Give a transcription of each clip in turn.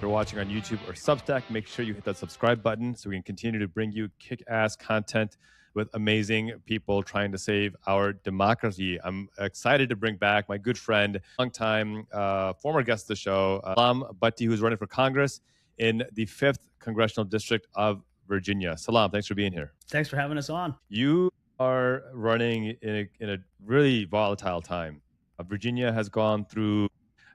you're watching on YouTube or Substack, make sure you hit that subscribe button so we can continue to bring you kick-ass content with amazing people trying to save our democracy. I'm excited to bring back my good friend, longtime former guest of the show, Salaam Bhatti, who's running for Congress in the 5th Congressional District of Virginia. Salaam, thanks for being here. Thanks for having us on. You are running in a really volatile time. Virginia has gone through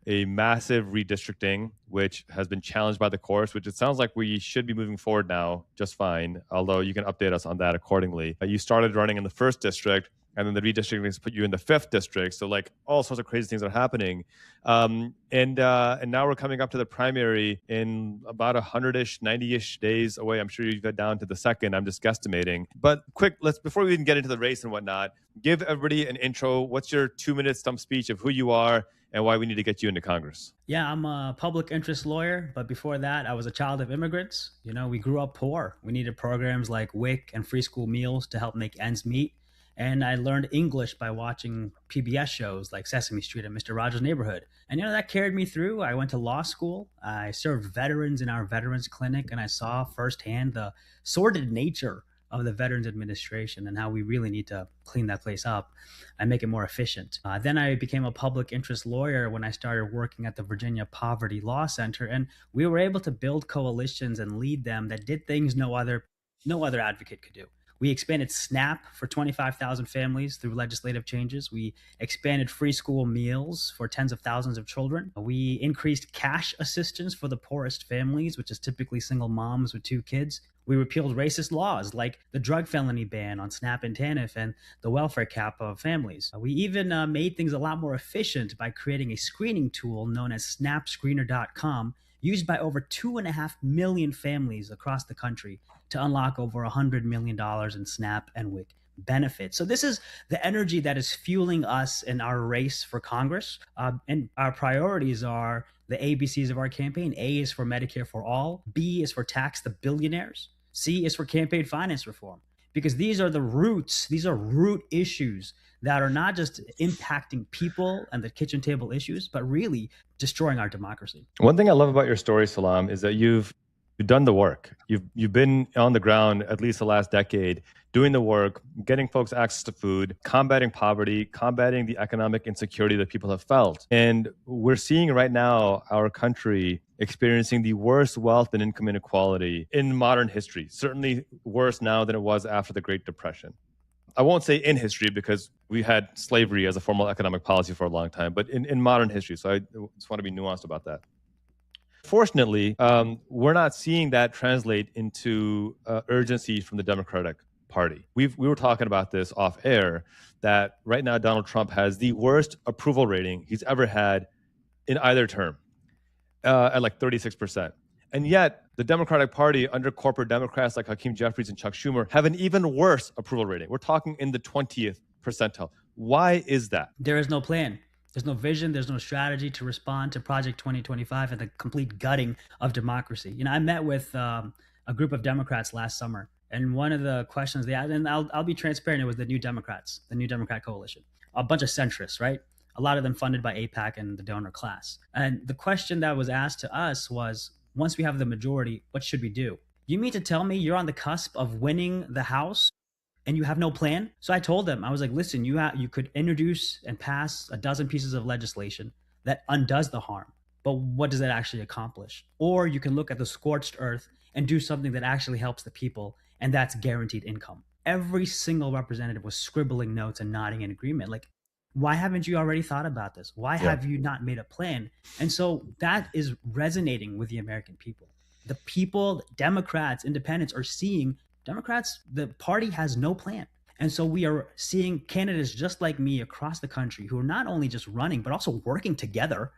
a massive redistricting, which has been challenged by the courts, which it sounds like we should be moving forward now just fine, although you can update us on that accordingly. You started running in the 1st district, and then the redistricting has put you in the 5th district. So like all sorts of crazy things are happening. And now we're coming up to the primary in about 100-ish, 90-ish days away. I'm sure you got down to the 2nd. I'm just guesstimating. But quick, before we even get into the race and whatnot, give everybody an intro. What's your 2-minute stump speech of who you are and why we need to get you into Congress? Yeah, I'm a public interest lawyer, but before that, I was a child of immigrants. You know, we grew up poor. We needed programs like WIC and free school meals to help make ends meet. And I learned English by watching PBS shows like Sesame Street and Mr. Rogers' Neighborhood. And, you know, that carried me through. I went to law school. I served veterans in our veterans clinic, and I saw firsthand the sordid nature of the Veterans Administration and how we really need to clean that place up and make it more efficient. Then I became a public interest lawyer when I started working at the Virginia Poverty Law Center, and we were able to build coalitions and lead them that did things no other advocate could do. We expanded SNAP for 25,000 families through legislative changes. We expanded free school meals for tens of thousands of children. We increased cash assistance for the poorest families, which is typically single moms with 2 kids. We repealed racist laws like the drug felony ban on SNAP and TANF and the welfare cap of families. We even made things a lot more efficient by creating a screening tool known as snapscreener.com, used by over 2.5 million families across the country to unlock over $100 million in SNAP and WIC benefits. So this is the energy that is fueling us in our race for Congress. And our priorities are the ABCs of our campaign. A is for Medicare for all. B is for tax the billionaires. C is for campaign finance reform. Because these are the roots, these are root issues that are not just impacting people and the kitchen table issues, but really destroying our democracy. One thing I love about your story, Salaam, is that you've done the work. You've been on the ground at least the last decade, doing the work, getting folks access to food, combating poverty, combating the economic insecurity that people have felt. And we're seeing right now our country experiencing the worst wealth and income inequality in modern history, certainly worse now than it was after the Great Depression. I won't say in history because we had slavery as a formal economic policy for a long time, but in modern history. So I just want to be nuanced about that. Fortunately, we're not seeing that translate into urgency from the Democratic Party. We were talking about this off air, that right now Donald Trump has the worst approval rating he's ever had in either term, at like 36%. And yet the Democratic Party under corporate Democrats like Hakeem Jeffries and Chuck Schumer have an even worse approval rating. We're talking in the 20th percentile. Why is that? There is no plan. There's no vision. There's no strategy to respond to Project 2025 and the complete gutting of democracy. You know, I met with a group of Democrats last summer, and one of the questions they asked, and I'll be transparent, it was the New Democrats, the New Democrat Coalition, a bunch of centrists, right? A lot of them funded by AIPAC and the donor class. And the question that was asked to us was, once we have the majority, what should we do? You mean to tell me you're on the cusp of winning the House and you have no plan? So I told them, I was like, listen, you could introduce and pass a dozen pieces of legislation that undoes the harm, but what does that actually accomplish? Or you can look at the scorched earth and do something that actually helps the people, and that's guaranteed income. Every single representative was scribbling notes and nodding in agreement. Like, why haven't you already thought about this? Why have you not made a plan? And so that is resonating with the American people. The people, Democrats, independents are seeing Democrats, the party has no plan. And so we are seeing candidates just like me across the country who are not only just running, but also working together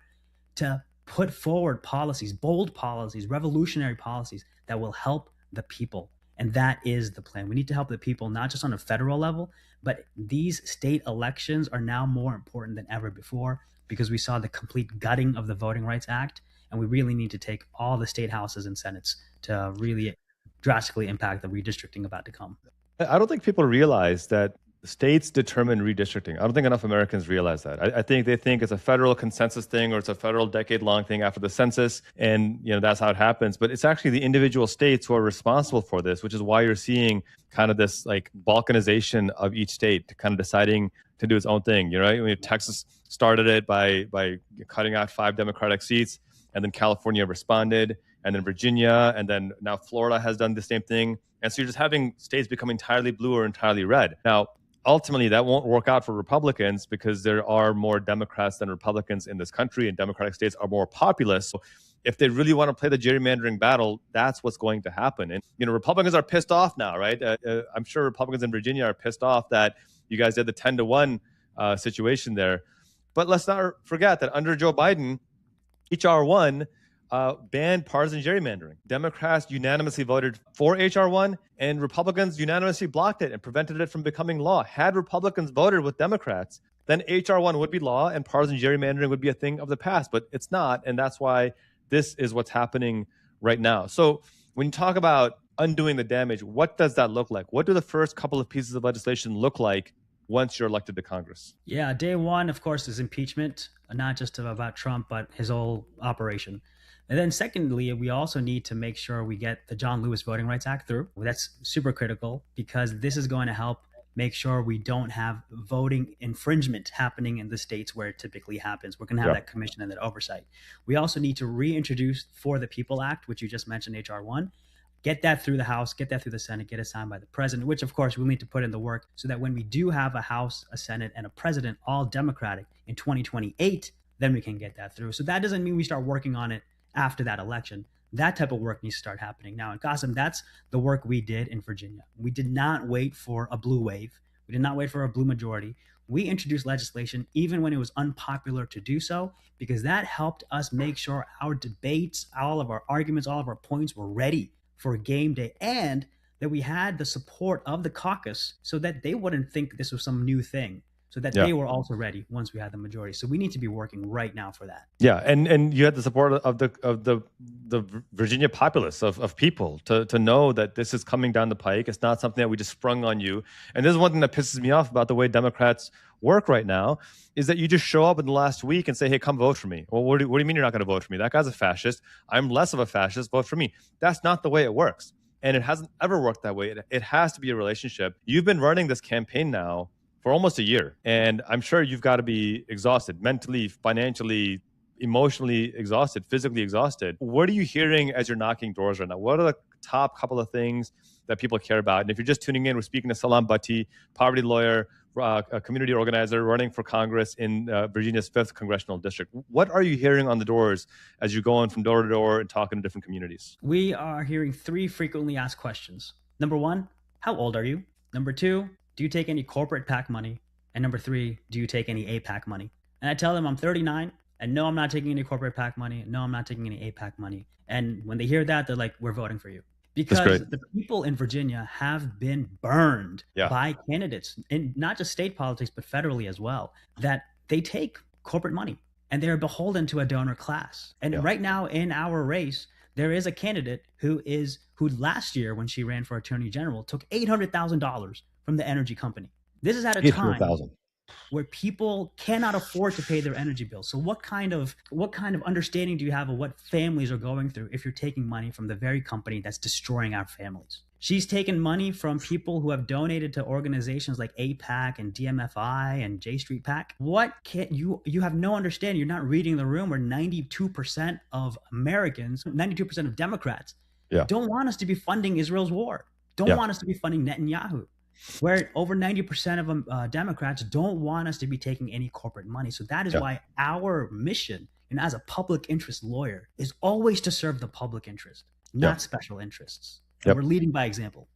to put forward policies, bold policies, revolutionary policies that will help the people. And that is the plan. We need to help the people, not just on a federal level, but these state elections are now more important than ever before because we saw the complete gutting of the Voting Rights Act. And we really need to take all the state houses and senates to really drastically impact the redistricting about to come. I don't think people realize that States determine redistricting. I don't think enough Americans realize that. I think they think it's a federal consensus thing or it's a federal decade-long thing after the census, and that's how it happens. But it's actually the individual states who are responsible for this, which is why you're seeing kind of this like balkanization of each state, kind of deciding to do its own thing. Texas started it by cutting out 5 Democratic seats, and then California responded, and then Virginia, and then now Florida has done the same thing. And so you're just having states become entirely blue or entirely red. Now, ultimately, that won't work out for Republicans because there are more Democrats than Republicans in this country, and Democratic states are more populous. So if they really want to play the gerrymandering battle, that's what's going to happen. And, Republicans are pissed off now, right? I'm sure Republicans in Virginia are pissed off that you guys did the 10-1 situation there. But let's not forget that under Joe Biden, H.R. 1 banned partisan gerrymandering. Democrats unanimously voted for H.R. 1, and Republicans unanimously blocked it and prevented it from becoming law. Had Republicans voted with Democrats, then H.R. 1 would be law and partisan gerrymandering would be a thing of the past. But it's not, and that's why this is what's happening right now. So when you talk about undoing the damage, what does that look like? What do the first couple of pieces of legislation look like once you're elected to Congress? Yeah, day one, of course, is impeachment, not just about Trump, but his whole operation. And then secondly, we also need to make sure we get the John Lewis Voting Rights Act through. That's super critical because this is going to help make sure we don't have voting infringement happening in the states where it typically happens. We're going to have that commission and that oversight. We also need to reintroduce For the People Act, which you just mentioned, H.R. 1. Get that through the House, get that through the Senate, get it signed by the president, which of course we'll need to put in the work so that when we do have a House, a Senate, and a president, all Democratic in 2028, then we can get that through. So that doesn't mean we start working on it after that election. That type of work needs to start happening now. And Qasim, that's the work we did in Virginia. We did not wait for a blue wave. We did not wait for a blue majority. We introduced legislation even when it was unpopular to do so, because that helped us make sure our debates, all of our arguments, all of our points were ready for game day, and that we had the support of the caucus so that they wouldn't think this was some new thing, so that they were also ready once we had the majority. So we need to be working right now for that. Yeah, and you had the support of the Virginia populace of people to know that this is coming down the pike. It's not something that we just sprung on you. And this is one thing that pisses me off about the way Democrats work right now, is that you just show up in the last week and say, hey, come vote for me. Well, what do you mean you're not going to vote for me? That guy's a fascist. I'm less of a fascist. Vote for me. That's not the way it works. And it hasn't ever worked that way. It has to be a relationship. You've been running this campaign now for almost a year. And I'm sure you've got to be exhausted, mentally, financially, emotionally exhausted, physically exhausted. What are you hearing as you're knocking doors right now? What are the top couple of things that people care about? And if you're just tuning in, we're speaking to Salaam Bhatti, poverty lawyer, a community organizer running for Congress in Virginia's 5th Congressional District. What are you hearing on the doors as you're going from door to door and talking to different communities? We are hearing 3 frequently asked questions. Number 1, how old are you? Number 2, do you take any corporate PAC money? And number 3, do you take any APAC money? And I tell them I'm 39, and no, I'm not taking any corporate PAC money. No, I'm not taking any APAC money. And when they hear that, they're like, we're voting for you. Because the people in Virginia have been burned by candidates, in not just state politics, but federally as well, that they take corporate money and they're beholden to a donor class. And right now in our race, there is a candidate who last year, when she ran for attorney general, took $800,000 from the energy company. This is at a time where people cannot afford to pay their energy bills. So what kind of understanding do you have of what families are going through if you're taking money from the very company that's destroying our families? She's taken money from people who have donated to organizations like APAC and DMFI and J Street PAC. What can't you have no understanding. You're not reading the room where 92% of Americans, 92% of Democrats don't want us to be funding Israel's war. Don't want us to be funding Netanyahu. Where over 90% of Democrats don't want us to be taking any corporate money. So that is why our mission, and as a public interest lawyer, is always to serve the public interest, not special interests. And we're leading by example.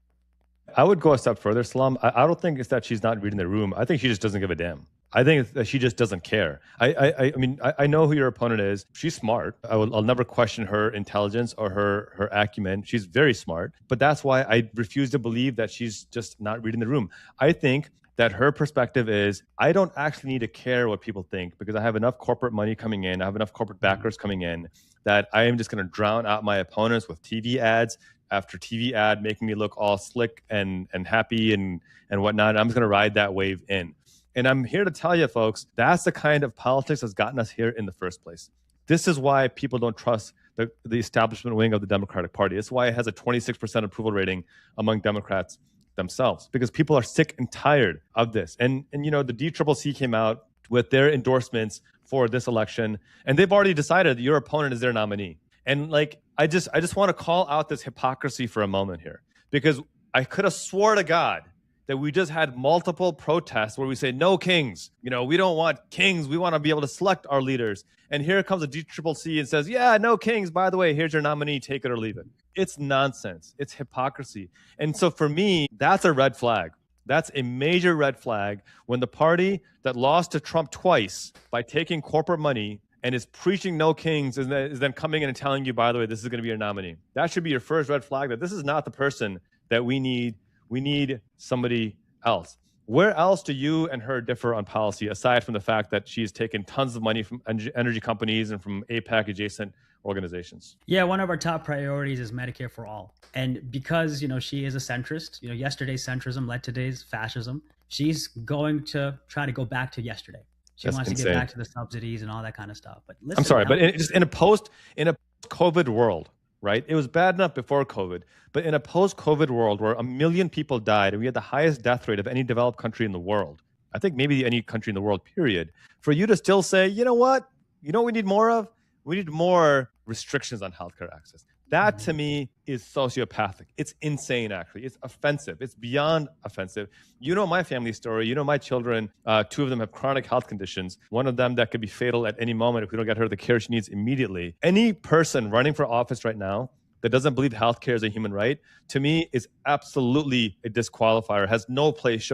I would go a step further, Salaam. I don't think it's that she's not reading the room. I think she just doesn't give a damn. I think it's that she just doesn't care. I mean, I know who your opponent is. She's smart. I'll never question her intelligence or her acumen. She's very smart. But that's why I refuse to believe that she's just not reading the room. I think that her perspective is, I don't actually need to care what people think because I have enough corporate money coming in, I have enough corporate backers coming in, that I am just going to drown out my opponents with TV ads after TV ad, making me look all slick and happy and whatnot. And I'm just going to ride that wave in. And I'm here to tell you, folks, that's the kind of politics that's gotten us here in the first place. This is why people don't trust the establishment wing of the Democratic Party. It's why it has a 26% approval rating among Democrats themselves, because people are sick and tired of this. And the DCCC came out with their endorsements for this election, and they've already decided that your opponent is their nominee. And I just want to call out this hypocrisy for a moment here, because I could have swore to God that we just had multiple protests where we say, no kings, we don't want kings. We want to be able to select our leaders. And here comes a DCCC and says, yeah, no kings. By the way, here's your nominee. Take it or leave it. It's nonsense. It's hypocrisy. And so for me, that's a red flag. That's a major red flag when the party that lost to Trump twice by taking corporate money and is preaching no kings is then coming in and telling you, by the way, this is going to be your nominee. That should be your first red flag, that this is not the person that we need. We need somebody else. Where else do you and her differ on policy, aside from the fact that she's taken tons of money from energy companies and from APAC adjacent organizations? Yeah, one of our top priorities is Medicare for all. And because, she is a centrist, yesterday's centrism led today's fascism, she's going to try to go back to yesterday. She wants to get back to the subsidies and all that kind of stuff. But listen, I'm sorry, but in a post-COVID world, right? It was bad enough before COVID, but in a post-COVID world where 1 million people died and we had the highest death rate of any developed country in the world, I think maybe any country in the world, period, for you to still say, you know what we need more of? We need more restrictions on healthcare access. That to me is sociopathic. It's insane, actually. It's offensive. It's beyond offensive. My family story. My children, 2 of them have chronic health conditions. One of them that could be fatal at any moment if we don't get her the care she needs immediately. Any person running for office right now that doesn't believe healthcare is a human right, to me, is absolutely a disqualifier, has no place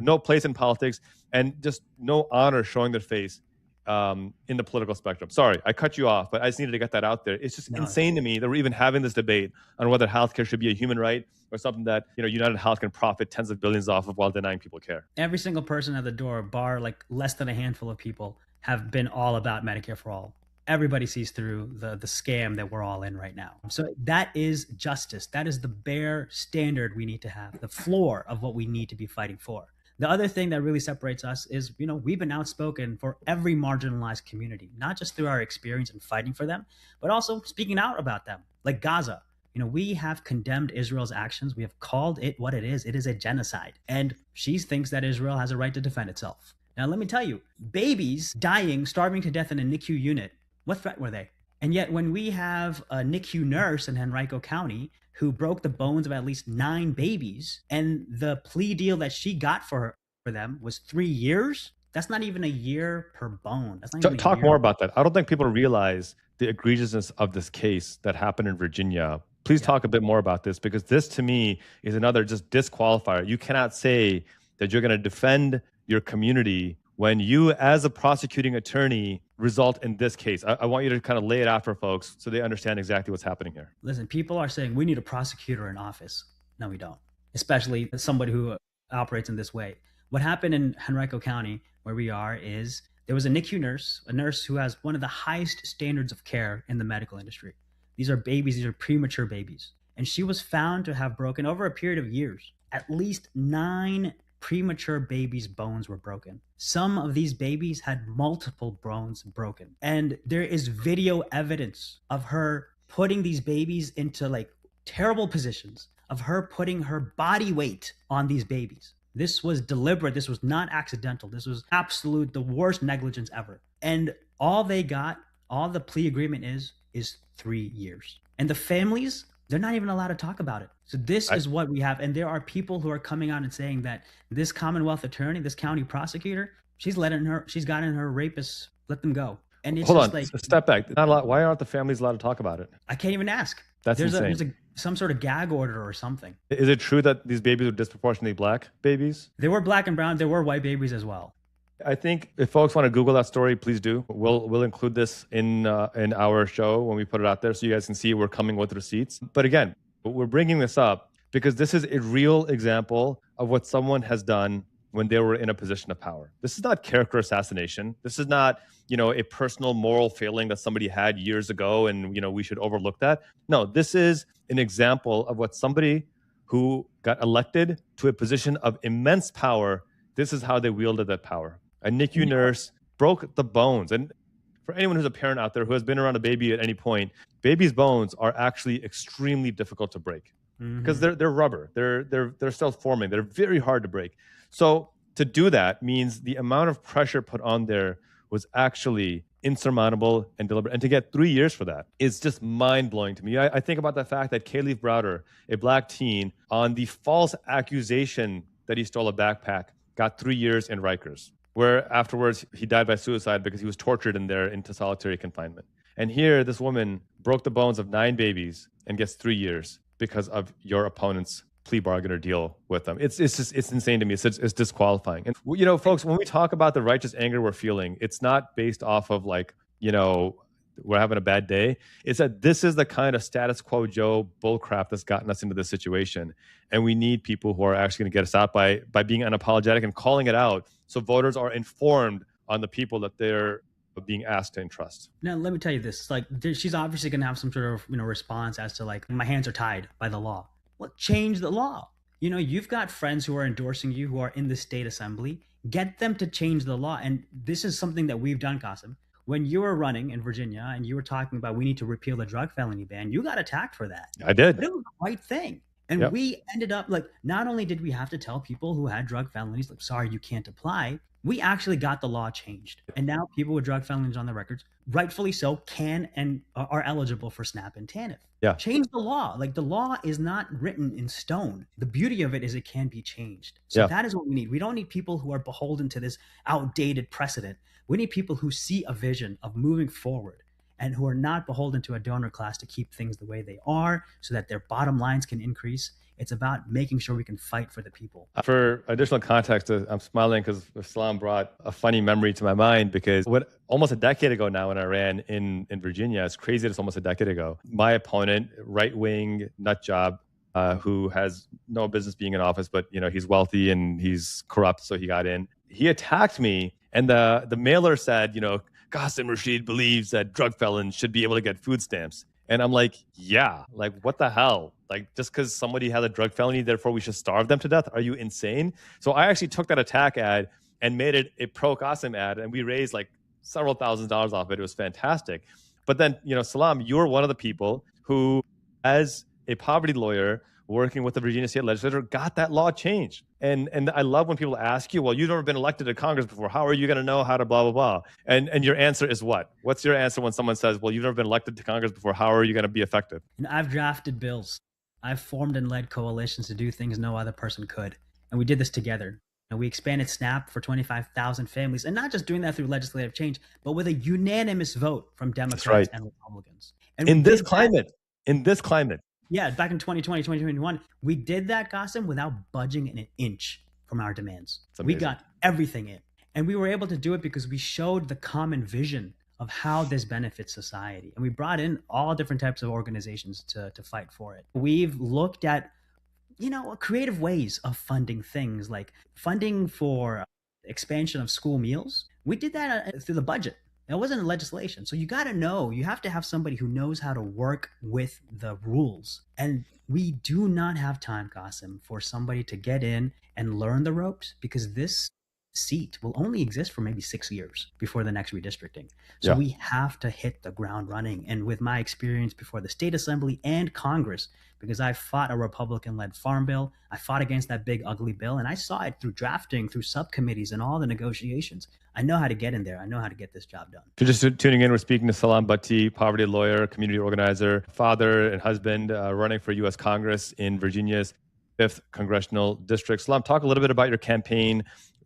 no place in politics, and just no honor showing their face in the political spectrum. Sorry, I cut you off, but I just needed to get that out there. It's just insane to me that we're even having this debate on whether healthcare should be a human right or something that United Health can profit tens of billions off of while denying people care. Every single person at the door, bar less than a handful of people, have been all about Medicare for all. Everybody sees through the scam that we're all in right now. So that is justice. That is the bare standard we need to have, the floor of what we need to be fighting for. The other thing that really separates us is, we've been outspoken for every marginalized community, not just through our experience in fighting for them, but also speaking out about them, like Gaza. We have condemned Israel's actions. We have called it what it is. It is a genocide. And she thinks that Israel has a right to defend itself. Now, let me tell you, babies dying, starving to death in a NICU unit, what threat were they? And yet when we have a NICU nurse in Henrico County who broke the bones of at least 9 babies, and the plea deal that she got for them was 3 years, that's not even a year per bone. That's not even Talk more about that. I don't think people realize the egregiousness of this case that happened in Virginia. Please talk a bit more about this, because this to me is another just disqualifier. You cannot say that you're going to defend your community when you, as a prosecuting attorney, result in this case. I want you to kind of lay it out for folks so they understand exactly what's happening here. Listen, people are saying we need a prosecutor in office. No, we don't. Especially somebody who operates in this way. What happened in Henrico County, where we are, is there was a NICU nurse, a nurse who has one of the highest standards of care in the medical industry. These are babies, these are premature babies. And she was found to have broken, over a period of years, at least 9 premature babies' bones were broken. Some of these babies had multiple bones broken. And there is video evidence of her putting these babies into terrible positions, of her putting her body weight on these babies. This was deliberate. This was not accidental. This was absolute, the worst negligence ever. And all they got, all the plea agreement is 3 years. And the families, they're not even allowed to talk about it. So this is what we have. And there are people who are coming out and saying that this Commonwealth attorney, this county prosecutor, she's gotten her rapists, let them go. And it's Hold on, step back. Not a lot. Why aren't the families allowed to talk about it? I can't even ask. That's insane. There's some sort of gag order or something. Is it true that these babies are disproportionately black babies? They were black and brown. There were white babies as well. I think if folks want to Google that story, please do. We'll include this in our show when we put it out there, so you guys can see we're coming with receipts. But again, we're bringing this up because this is a real example of what someone has done when they were in a position of power. This is not character assassination. This is not, a personal moral failing that somebody had years ago and, we should overlook that. No, this is an example of what somebody who got elected to a position of immense power, this is how they wielded that power. A NICU nurse broke the bones. And for anyone who's a parent out there who has been around a baby at any point, babies' bones are actually extremely difficult to break because they're rubber. They're still forming. They're very hard to break. So to do that means the amount of pressure put on there was actually insurmountable and deliberate. And to get 3 years for that is just mind-blowing to me. I think about the fact that Kayleigh Browder, a Black teen, on the false accusation that he stole a backpack, got 3 years in Rikers, where afterwards he died by suicide because he was tortured in there into solitary confinement. And here, this woman broke the bones of 9 babies and gets 3 years because of your opponent's plea bargain or deal with them. It's insane to me. It's disqualifying. And folks, when we talk about the righteous anger we're feeling, it's not based off of we're having a bad day. It's that this is the kind of status quo Joe bullcrap that's gotten us into this situation. And we need people who are actually going to get us out by being unapologetic and calling it out so voters are informed on the people that they're being asked to entrust. Now, let me tell you this. She's obviously going to have some sort of, response as to my hands are tied by the law. Well, change the law. You've got friends who are endorsing you, who are in the state assembly. Get them to change the law. And this is something that we've done, Qasim. When you were running in Virginia and you were talking about we need to repeal the drug felony ban, you got attacked for that. I did. But it was the right thing. And we ended up not only did we have to tell people who had drug felonies, sorry, you can't apply. We actually got the law changed. And now people with drug felonies on their records, rightfully so, can and are eligible for SNAP and TANF. Yeah. Change the law. The law is not written in stone. The beauty of it is it can be changed. So that is what we need. We don't need people who are beholden to this outdated precedent. We need people who see a vision of moving forward and who are not beholden to a donor class to keep things the way they are so that their bottom lines can increase. It's about making sure we can fight for the people. For additional context, I'm smiling because Salaam brought a funny memory to my mind because almost a decade ago now when I ran in Virginia, it's crazy that it's almost a decade ago, my opponent, right-wing nut job, who has no business being in office, but he's wealthy and he's corrupt, so he got in. He attacked me, and the mailer said, Qasim Rashid believes that drug felons should be able to get food stamps. And I'm like, yeah, what the hell? Just because somebody has a drug felony, therefore we should starve them to death? Are you insane? So I actually took that attack ad and made it a pro-Qasim ad, and we raised several $1,000s off it. It was fantastic. But then, Salaam, you're one of the people who, as a poverty lawyer working with the Virginia State Legislature, got that law changed. And I love when people ask you, well, you've never been elected to Congress before. How are you going to know how to blah, blah, blah? And your answer is what? What's your answer when someone says, well, you've never been elected to Congress before. How are you going to be effective? I've drafted bills. I've formed and led coalitions to do things no other person could. And we did this together. And we expanded SNAP for 25,000 families. And not just doing that through legislative change, but with a unanimous vote from Democrats and Republicans. And in this climate. Yeah, back in 2020, 2021, we did that, Qasim, without budging an inch from our demands. We got everything in. And we were able to do it because we showed the common vision of how this benefits society. And we brought in all different types of organizations to fight for it. We've looked at, creative ways of funding things like funding for expansion of school meals. We did that through the budget. It wasn't legislation. So you got to know, you have to have somebody who knows how to work with the rules. And we do not have time, Qasim, for somebody to get in and learn the ropes because this seat will only exist for maybe 6 years before the next redistricting. So we have to hit the ground running. And with my experience before the state assembly and Congress, because I fought a Republican-led farm bill, I fought against that big ugly bill, and I saw it through drafting, through subcommittees and all the negotiations. I know how to get in there. I know how to get this job done. If you're just tuning in, we're speaking to Salaam Bhatti, poverty lawyer, community organizer, father and husband, running for U.S. Congress in Virginia's 5th Congressional District. Salaam, talk a little bit about your campaign,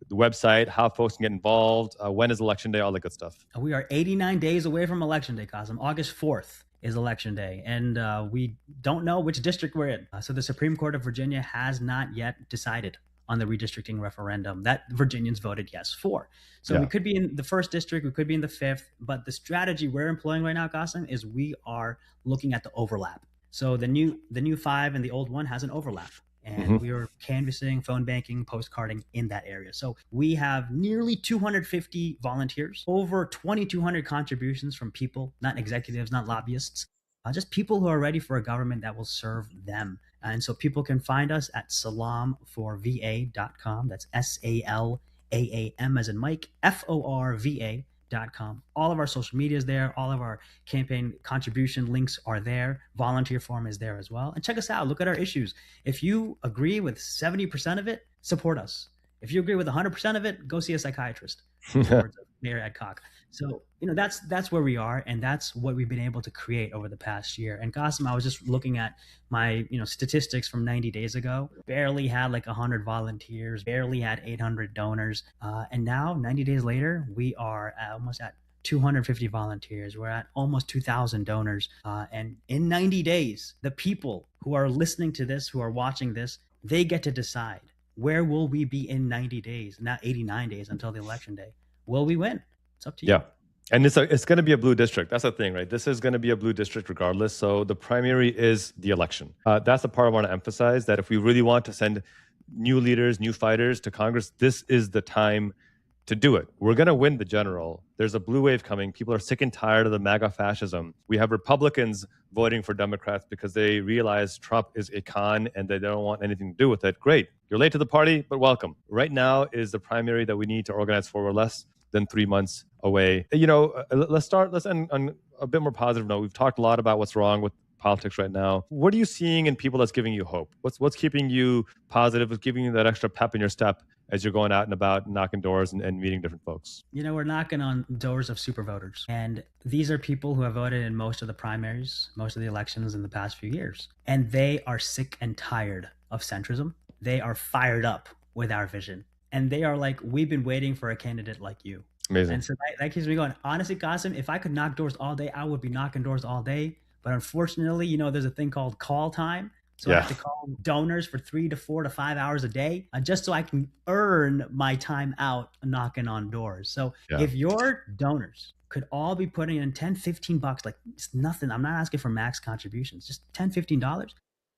the website, how folks can get involved, when is Election Day, all that good stuff. We are 89 days away from Election Day, Qasim. August 4th is Election Day, and we don't know which district we're in. So the Supreme Court of Virginia has not yet decided on the redistricting referendum that Virginians voted yes for. So we could be in the 1st district, we could be in the 5th, but the strategy we're employing right now, Qasim, is we are looking at the overlap. So the new 5 and the old 1 has an overlap. and Hmm. we were canvassing, phone banking, postcarding in that area. So we have nearly 250 volunteers, over 2,200 contributions from people, not executives, not lobbyists, just people who are ready for a government that will serve them. And so people can find us at salamforva.com. That's SALAAM as in Mike, FORVA.com. All of our social media is there. All of our campaign contribution links are there. Volunteer form is there as well. And check us out. Look at our issues. If you agree with 70% of it, support us. If you agree with 100% of it, go see a psychiatrist, in the words of Mayor Adcock. So, that's where we are, and that's what we've been able to create over the past year. And Qasim, I was just looking at my, statistics from 90 days ago. Barely had like 100 volunteers, barely had 800 donors. And now, 90 days later, we are almost at 250 volunteers. We're at almost 2,000 donors. And in 90 days, the people who are listening to this, who are watching this, they get to decide, where will we be in 90 days, not 89 days until the election day? Will we win? It's up to you. Yeah. And it's going to be a blue district. That's the thing, right? This is going to be a blue district regardless. So the primary is the election. That's the part I want to emphasize, that if we really want to send new leaders, new fighters to Congress, this is the time to do it. We're going to win the general. There's a blue wave coming. People are sick and tired of the MAGA fascism. We have Republicans voting for Democrats because they realize Trump is a con and they don't want anything to do with it. Great. You're late to the party, but welcome. Right now is the primary that we need to organize for. We're less than 3 months away. Let's end on a bit more positive note. We've talked a lot about what's wrong with politics right now. What are you seeing in people that's giving you hope? What's keeping you positive? What's giving you that extra pep in your step as you're going out and about, knocking doors and meeting different folks? We're knocking on doors of super voters. And these are people who have voted in most of the primaries, most of the elections in the past few years. And they are sick and tired of centrism. They are fired up with our vision. And they are like, we've been waiting for a candidate like you. Amazing. And so that keeps me going. Honestly, Qasim, if I could knock doors all day, I would be knocking doors all day. But unfortunately, there's a thing called call time. So I have to call donors for 3 to 4 to 5 hours a day just so I can earn my time out knocking on doors. So if your donors could all be putting in 10, 15 bucks, like it's nothing. I'm not asking for max contributions, just 10, $15.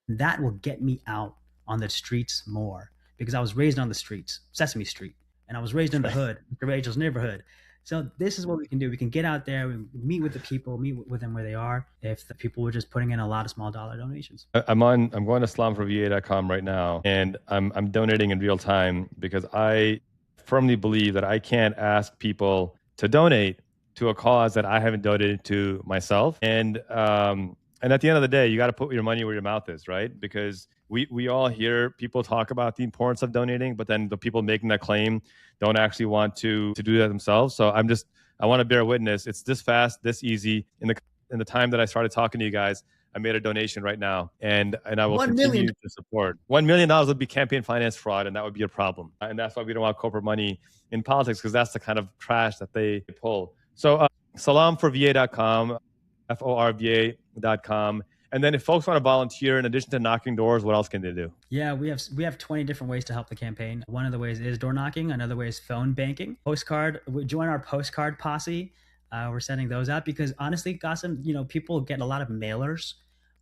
That will get me out on the streets more, because I was raised on the streets, Sesame Street, and I was raised in the hood, Mr. Rachel's neighborhood. So this is what we can do. We can get out there, we meet with the people, meet with them where they are. If the people were just putting in a lot of small dollar donations. I'm going to salamforva.com right now, and I'm donating in real time, because I firmly believe that I can't ask people to donate to a cause that I haven't donated to myself. And at the end of the day, you got to put your money where your mouth is, right? Because we all hear people talk about the importance of donating, but then the people making that claim don't actually want to do that themselves. So I want to bear witness. It's this fast, this easy. In the time that I started talking to you guys, I made a donation right now, and I will continue to support. $1 million would be campaign finance fraud, and that would be a problem. And that's why we don't want corporate money in politics, because that's the kind of trash that they pull. So salamforva.com, FORVA.com. And then if folks want to volunteer, in addition to knocking doors, what else can they do? Yeah, we have 20 different ways to help the campaign. One of the ways is door knocking. Another way is phone banking. Join our postcard posse. We're sending those out because honestly, Qasim, people get a lot of mailers.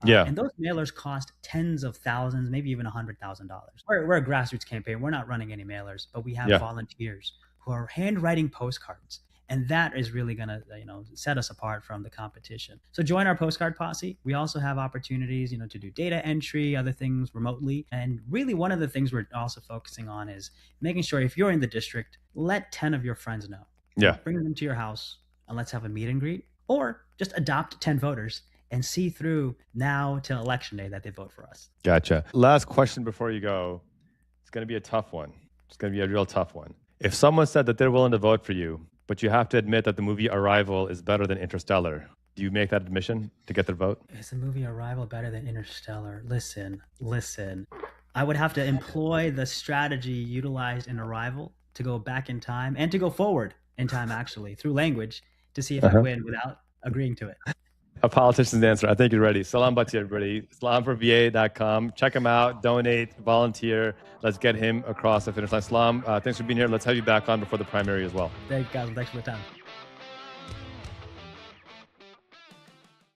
And those mailers cost tens of thousands, maybe even $100,000. We're a grassroots campaign. We're not running any mailers, but we have volunteers who are handwriting postcards. And that is really going to, set us apart from the competition. So join our postcard posse. We also have opportunities, to do data entry, other things remotely. And really one of the things we're also focusing on is making sure if you're in the district, let 10 of your friends know. Yeah. Bring them to your house and let's have a meet and greet, or just adopt 10 voters and see through now till election day that they vote for us. Gotcha. Last question before you go. It's going to be a tough one. It's going to be a real tough one. If someone said that they're willing to vote for you, but you have to admit that the movie Arrival is better than Interstellar, do you make that admission to get their vote? Is the movie Arrival better than Interstellar? Listen. I would have to employ the strategy utilized in Arrival to go back in time and to go forward in time, actually, through language to see if I win without agreeing to it. A politician's answer. I think you're ready. Salaam Bhatti, everybody. Salamforva.com. Check him out. Donate. Volunteer. Let's get him across the finish line. Salaam, thanks for being here. Let's have you back on before the primary as well. Thanks, guys. Thanks for the time.